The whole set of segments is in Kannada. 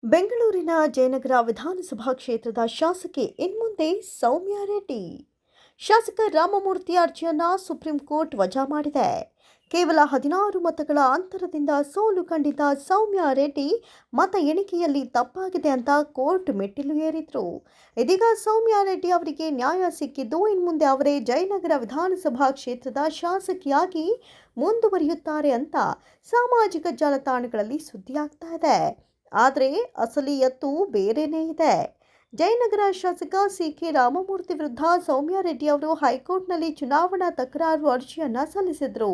ಬೆಂಗಳೂರಿನ ಜಯನಗರ ವಿಧಾನಸಭಾ ಕ್ಷೇತ್ರದ ಶಾಸಕಿ ಇನ್ಮುಂದೆ ಸೌಮ್ಯಾ ರೆಡ್ಡಿ. ಶಾಸಕ ರಾಮಮೂರ್ತಿ ಅರ್ಜಿಯನ್ನ ಸುಪ್ರೀಂ ಕೋರ್ಟ್ ವಜಾ ಮಾಡಿದೆ. ಕೇವಲ 16 ಮತಗಳ ಅಂತರದಿಂದ ಸೋಲು ಕಂಡಿದ್ದ ಸೌಮ್ಯಾ ರೆಡ್ಡಿ ಮತ ಎಣಿಕೆಯಲ್ಲಿ ತಪ್ಪಾಗಿದೆ ಅಂತ ಕೋರ್ಟ್ ಮೆಟ್ಟಿಲು ಏರಿದ್ರು. ಇದೀಗ ಸೌಮ್ಯಾ ರೆಡ್ಡಿ ಅವರಿಗೆ ನ್ಯಾಯ ಸಿಕ್ಕಿದ್ದು ಇನ್ಮುಂದೆ ಅವರೇ ಜಯನಗರ ವಿಧಾನಸಭಾ ಕ್ಷೇತ್ರದ ಶಾಸಕಿಯಾಗಿ ಮುಂದುವರಿಯುತ್ತಾರೆ ಅಂತ ಸಾಮಾಜಿಕ ಜಾಲತಾಣಗಳಲ್ಲಿ ಸುದ್ದಿಯಾಗ್ತಾ ಇದೆ. ಆದರೆ ಅಸಲಿ ಎತ್ತು ಬೇರೆನೇ ಇದೆ. ಜಯನಗರ ಶಾಸಕ ಸಿ.ಕೆ. ರಾಮಮೂರ್ತಿ ವಿರುದ್ಧ ಸೌಮ್ಯಾ ರೆಡ್ಡಿ ಅವರು ಹೈಕೋರ್ಟ್ನಲ್ಲಿ ಚುನಾವಣಾ ತಕರಾರು ಅರ್ಜಿಯನ್ನು ಸಲ್ಲಿಸಿದರು.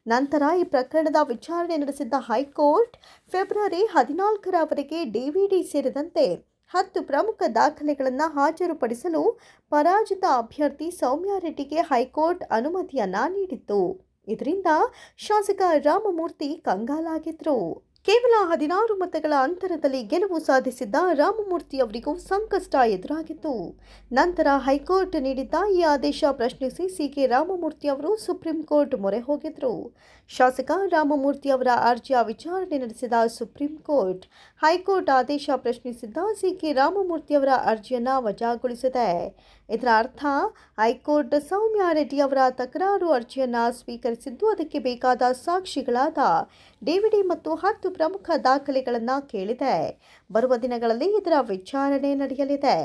ನಂತರ ಈ ಪ್ರಕರಣದ ವಿಚಾರಣೆ ನಡೆಸಿದ್ದ ಹೈಕೋರ್ಟ್ ಫೆಬ್ರವರಿ 14ರವರೆಗೆ ಡಿವಿಡಿ ಸೇರಿದಂತೆ 10 ಪ್ರಮುಖ ದಾಖಲೆಗಳನ್ನು ಹಾಜರುಪಡಿಸಲು ಪರಾಜಿತ ಅಭ್ಯರ್ಥಿ ಸೌಮ್ಯಾ ರೆಡ್ಡಿಗೆ ಹೈಕೋರ್ಟ್ ಅನುಮತಿಯನ್ನ ನೀಡಿತ್ತು. ಇದರಿಂದ ಶಾಸಕ ರಾಮಮೂರ್ತಿ ಕಂಗಾಲಾಗಿದ್ರು. ಕೇವಲ 16 ಮತಗಳ ಅಂತರದಲ್ಲಿ ಗೆಲುವು ಸಾಧಿಸಿದ್ದ ರಾಮಮೂರ್ತಿ ಅವರಿಗೂ ಸಂಕಷ್ಟ ಎದುರಾಗಿತ್ತು. ನಂತರ ಹೈಕೋರ್ಟ್ ನೀಡಿದ್ದ ಈ ಆದೇಶ ಪ್ರಶ್ನಿಸಿ ಸಿ.ಕೆ. ರಾಮಮೂರ್ತಿ ಅವರು ಸುಪ್ರೀಂ ಕೋರ್ಟ್ ಮೊರೆ ಹೋಗಿದ್ರು. ಶಾಸಕ ರಾಮಮೂರ್ತಿ ಅವರ ಅರ್ಜಿಯ ವಿಚಾರಣೆ ನಡೆಸಿದ ಸುಪ್ರೀಂ ಕೋರ್ಟ್ ಹೈಕೋರ್ಟ್ ಆದೇಶ ಪ್ರಶ್ನಿಸಿದ್ದ ಸಿ.ಕೆ. ರಾಮಮೂರ್ತಿ ಅವರ ಅರ್ಜಿಯನ್ನು ವಜಾಗೊಳಿಸಿದೆ. ಇದರ ಅರ್ಥ ಹೈಕೋರ್ಟ್ ಸೌಮ್ಯಾ ರೆಡ್ಡಿ ಅವರ ತಕರಾರು ಅರ್ಜಿಯನ್ನು ಸ್ವೀಕರಿಸಿದ್ದು ಅದಕ್ಕೆ ಬೇಕಾದ ಸಾಕ್ಷಿಗಳಾದ ಡಿವಿಡಿ ಮತ್ತು 10 ಪ್ರಮುಖ ದಾಖಲೆಗಳನ್ನು ಕೇಳಿದೆ. ಬರುವ ದಿನಗಳಲ್ಲಿ ಇದರ ವಿಚಾರಣೆ ನಡೆಯಲಿದೆ.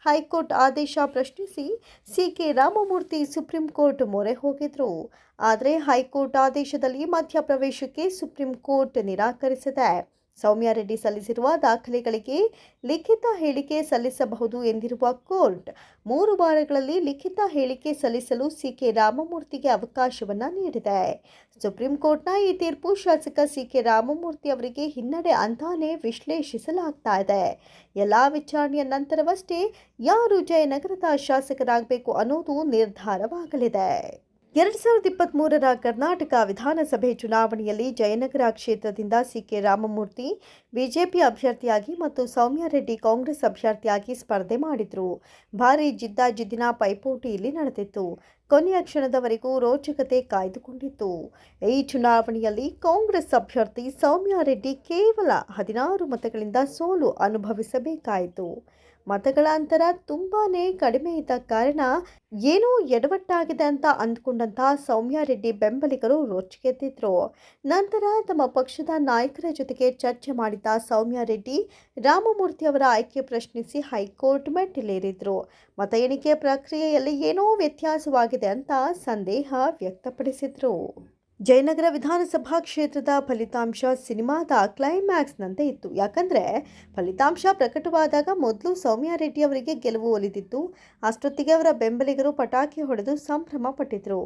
ಹೈಕೋರ್ಟ್ ಆದೇಶ ಪ್ರಶ್ನಿಸಿ ಸಿ.ಕೆ. ರಾಮಮೂರ್ತಿ ಸುಪ್ರೀಂ ಕೋರ್ಟ್ ಮೊರೆ ಹೋಗಿದ್ರು. ಆದರೆ ಹೈಕೋರ್ಟ್ ಆದೇಶದಲ್ಲಿ ಮಧ್ಯಪ್ರವೇಶಕ್ಕೆ ಸುಪ್ರೀಂ ಕೋರ್ಟ್ ನಿರಾಕರಿಸಿದೆ. ಸೌಮ್ಯಾ ರೆಡ್ಡಿ ಸಲ್ಲಿಸಿರುವ ದಾಖಲೆಗಳಿಗೆ ಲಿಖಿತ ಹೇಳಿಕೆ ಸಲ್ಲಿಸಬಹುದು ಎಂದಿರುವ ಕೋರ್ಟ್ 3 ವಾರಗಳಲ್ಲಿ ಲಿಖಿತ ಹೇಳಿಕೆ ಸಲ್ಲಿಸಲು ಸಿ.ಕೆ. ರಾಮಮೂರ್ತಿಗೆ ಅವಕಾಶವನ್ನು ನೀಡಿದೆ. ಸುಪ್ರೀಂ ಕೋರ್ಟ್ನ ಈ ತೀರ್ಪು ಶಾಸಕ ಸಿ.ಕೆ. ರಾಮಮೂರ್ತಿ ಅವರಿಗೆ ಹಿನ್ನಡೆ ಅಂತಾನೆ ವಿಶ್ಲೇಷಿಸಲಾಗ್ತಾ ಇದೆ. ಎಲ್ಲ ವಿಚಾರಣೆಯ ನಂತರವಷ್ಟೇ ಯಾರು ಜಯನಗರದ ಶಾಸಕರಾಗಬೇಕು ಅನ್ನೋದು ನಿರ್ಧಾರವಾಗಲಿದೆ. 2023ರ ಕರ್ನಾಟಕ ವಿಧಾನಸಭೆ ಚುನಾವಣೆಯಲ್ಲಿ ಜಯನಗರ ಕ್ಷೇತ್ರದಿಂದ ಸಿ.ಕೆ. ರಾಮಮೂರ್ತಿ ಬಿಜೆಪಿ ಅಭ್ಯರ್ಥಿಯಾಗಿ ಮತ್ತು ಸೌಮ್ಯಾ ರೆಡ್ಡಿ ಕಾಂಗ್ರೆಸ್ ಅಭ್ಯರ್ಥಿಯಾಗಿ ಸ್ಪರ್ಧೆ ಮಾಡಿದ್ರು. ಭಾರೀ ಜಿದ್ದಾಜಿದ್ದಿನ ಪೈಪೋಟಿ ಇಲ್ಲಿ ನಡೆದಿತ್ತು. ಕೊನೆಯ ಕ್ಷಣದವರೆಗೂ ರೋಚಕತೆ ಕಾಯ್ದುಕೊಂಡಿತ್ತು. ಈ ಚುನಾವಣೆಯಲ್ಲಿ ಕಾಂಗ್ರೆಸ್ ಅಭ್ಯರ್ಥಿ ಸೌಮ್ಯಾ ರೆಡ್ಡಿ ಕೇವಲ 16 ಮತಗಳಿಂದ ಸೋಲು ಅನುಭವಿಸಬೇಕಾಯಿತು. ಮತಗಳ ಅಂತರ ತುಂಬಾನೇ ಕಡಿಮೆ ಇದ್ದ ಕಾರಣ ಏನೋ ಎಡವಟ್ಟಾಗಿದೆ ಅಂತ ಅಂದ್ಕೊಂಡಂತಹ ಸೌಮ್ಯಾ ರೆಡ್ಡಿ ಬೆಂಬಲಿಗರು ರೊಚ್ಚಿಗೆದ್ದಿದ್ರು. ನಂತರ ತಮ್ಮ ಪಕ್ಷದ ನಾಯಕರ ಜೊತೆಗೆ ಚರ್ಚೆ ಮಾಡಿದ ಸೌಮ್ಯಾ ರೆಡ್ಡಿ ರಾಮಮೂರ್ತಿ ಅವರ ಆಯ್ಕೆ ಪ್ರಶ್ನಿಸಿ ಹೈಕೋರ್ಟ್ ಮೆಟ್ಟಿಲೇರಿದ್ರು. ಮತ ಎಣಿಕೆ ಪ್ರಕ್ರಿಯೆಯಲ್ಲಿ ಏನೋ ವ್ಯತ್ಯಾಸವಾಗಿದೆ ಅಂತ ಸಂದೇಹ ವ್ಯಕ್ತಪಡಿಸಿದ್ರು. ಜಯನಗರ ವಿಧಾನಸಭಾ ಕ್ಷೇತ್ರದ ಫಲಿತಾಂಶ ಸಿನಿಮಾದ ಕ್ಲೈಮ್ಯಾಕ್ಸ್ನಂತೆ ಇತ್ತು. ಯಾಕಂದರೆ ಫಲಿತಾಂಶ ಪ್ರಕಟವಾದಾಗ ಮೊದಲು ಸೌಮ್ಯಾ ರೆಡ್ಡಿ ಅವರಿಗೆ ಗೆಲುವು ಒಲಿದಿತ್ತು. ಅಷ್ಟೊತ್ತಿಗೆ ಅವರ ಬೆಂಬಲಿಗರು ಪಟಾಕಿ ಹೊಡೆದು ಸಂಭ್ರಮ ಪಟ್ಟಿದ್ರು.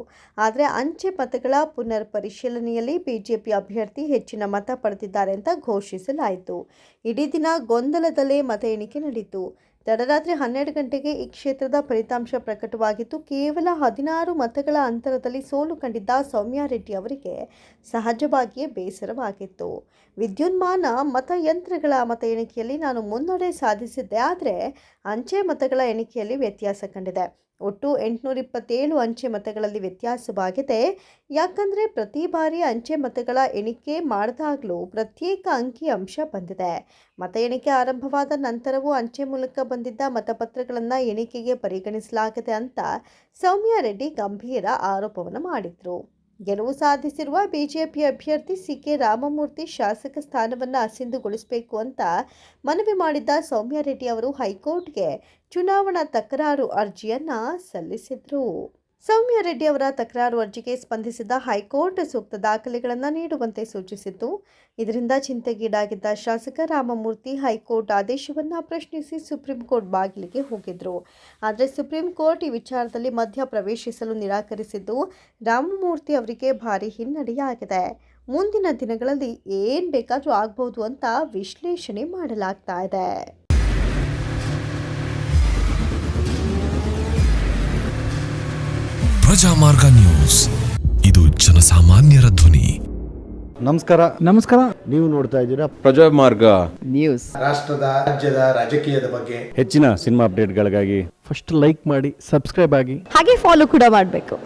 ಆದರೆ ಅಂಚೆ ಮತಗಳ ಪುನರ್ ಪರಿಶೀಲನೆಯಲ್ಲಿ ಬಿಜೆಪಿ ಅಭ್ಯರ್ಥಿ ಹೆಚ್ಚಿನ ಮತ ಪಡೆದಿದ್ದಾರೆ ಅಂತ ಘೋಷಿಸಲಾಯಿತು. ಇಡೀ ದಿನ ಗೊಂದಲದಲ್ಲೇ ಮತ ಎಣಿಕೆ ನಡೆಯಿತು. ತಡರಾತ್ರಿ 12 ಗಂಟೆಗೆ ಈ ಕ್ಷೇತ್ರದ ಫಲಿತಾಂಶ ಪ್ರಕಟವಾಗಿತ್ತು. ಕೇವಲ 16 ಮತಗಳ ಅಂತರದಲ್ಲಿ ಸೋಲು ಕಂಡಿದ್ದ ಸೌಮ್ಯಾ ರೆಡ್ಡಿ ಅವರಿಗೆ ಸಹಜವಾಗಿಯೇ ಬೇಸರವಾಗಿತ್ತು. ವಿದ್ಯುನ್ಮಾನ ಮತಯಂತ್ರಗಳ ಮತ ಎಣಿಕೆಯಲ್ಲಿ ನಾನು ಮುನ್ನಡೆ ಸಾಧಿಸಿದ್ದೆ, ಆದರೆ ಅಂಚೆ ಮತಗಳ ಎಣಿಕೆಯಲ್ಲಿ ವ್ಯತ್ಯಾಸ ಕಂಡಿದೆ. ಒಟ್ಟು 827 ಅಂಚೆ ಮತಗಳಲ್ಲಿ ವ್ಯತ್ಯಾಸವಾಗಿದೆ. ಯಾಕಂದರೆ ಪ್ರತಿ ಬಾರಿ ಅಂಚೆ ಮತಗಳ ಎಣಿಕೆ ಮಾಡಿದಾಗಲೂ ಪ್ರತ್ಯೇಕ ಅಂಕಿ ಅಂಶ ಬಂದಿದೆ. ಮತ ಎಣಿಕೆ ಆರಂಭವಾದ ನಂತರವೂ ಅಂಚೆ ಮೂಲಕ ಬಂದಿದ್ದ ಮತಪತ್ರಗಳನ್ನು ಎಣಿಕೆಗೆ ಪರಿಗಣಿಸಲಾಗಿದೆ ಅಂತ ಸೌಮ್ಯಾ ರೆಡ್ಡಿ ಗಂಭೀರ ಆರೋಪವನ್ನು ಮಾಡಿದರು. ಗೆಲುವು ಸಾಧಿಸಿರುವ ಬಿಜೆಪಿ ಅಭ್ಯರ್ಥಿ ಸಿ.ಕೆ. ರಾಮಮೂರ್ತಿ ಶಾಸಕ ಸ್ಥಾನವನ್ನು ಅಸಿಂಧುಗೊಳಿಸಬೇಕು ಅಂತ ಮನವಿ ಮಾಡಿದ್ದ ಸೌಮ್ಯಾ ರೆಡ್ಡಿ ಅವರು ಹೈಕೋರ್ಟ್ಗೆ ಚುನಾವಣಾ ತಕರಾರು ಅರ್ಜಿಯನ್ನು ಸಲ್ಲಿಸಿದರು. ಸೌಮ್ಯಾ ರೆಡ್ಡಿ ಅವರ ತಕರಾರು ಅರ್ಜಿಗೆ ಸ್ಪಂದಿಸಿದ ಹೈಕೋರ್ಟ್ ಸೂಕ್ತ ದಾಖಲೆಗಳನ್ನು ನೀಡುವಂತೆ ಸೂಚಿಸಿತ್ತು. ಇದರಿಂದ ಚಿಂತೆಗೀಡಾಗಿದ್ದ ಶಾಸಕ ರಾಮಮೂರ್ತಿ ಹೈಕೋರ್ಟ್ ಆದೇಶವನ್ನು ಪ್ರಶ್ನಿಸಿ ಸುಪ್ರೀಂ ಕೋರ್ಟ್ ಬಾಗಿಲಿಗೆ ಹೋಗಿದ್ರು. ಆದರೆ ಸುಪ್ರೀಂ ಕೋರ್ಟ್ ಈ ವಿಚಾರದಲ್ಲಿ ಮಧ್ಯ ಪ್ರವೇಶಿಸಲು ನಿರಾಕರಿಸಿದ್ದು ರಾಮಮೂರ್ತಿ ಅವರಿಗೆ ಭಾರಿ ಹಿನ್ನಡೆಯಾಗಿದೆ. ಮುಂದಿನ ದಿನಗಳಲ್ಲಿ ಏನು ಬೇಕಾದರೂ ಆಗಬಹುದು ಅಂತ ವಿಶ್ಲೇಷಣೆ ಮಾಡಲಾಗ್ತಾ ಇದೆ. ಪ್ರಜಾಮಾರ್ಗ ನ್ಯೂಸ್, ಇದು ಜನಸಾಮಾನ್ಯರ ಧ್ವನಿ. ನಮಸ್ಕಾರ. ನೀವು ನೋಡ್ತಾ ಇದ್ದೀರಾ ಪ್ರಜಾಮಾರ್ಗ ನ್ಯೂಸ್. ರಾಷ್ಟ್ರದ ರಾಜ್ಯದ ರಾಜಕೀಯದ ಬಗ್ಗೆ ಹೆಚ್ಚಿನ ಸಿನಿಮಾ ಅಪ್ಡೇಟ್ಗಳಿಗಾಗಿ ಫಸ್ಟ್ ಲೈಕ್ ಮಾಡಿ, ಸಬ್ಸ್ಕ್ರೈಬ್ ಆಗಿ, ಹಾಗೆ ಫಾಲೋ ಕೂಡ ಮಾಡಬೇಕು.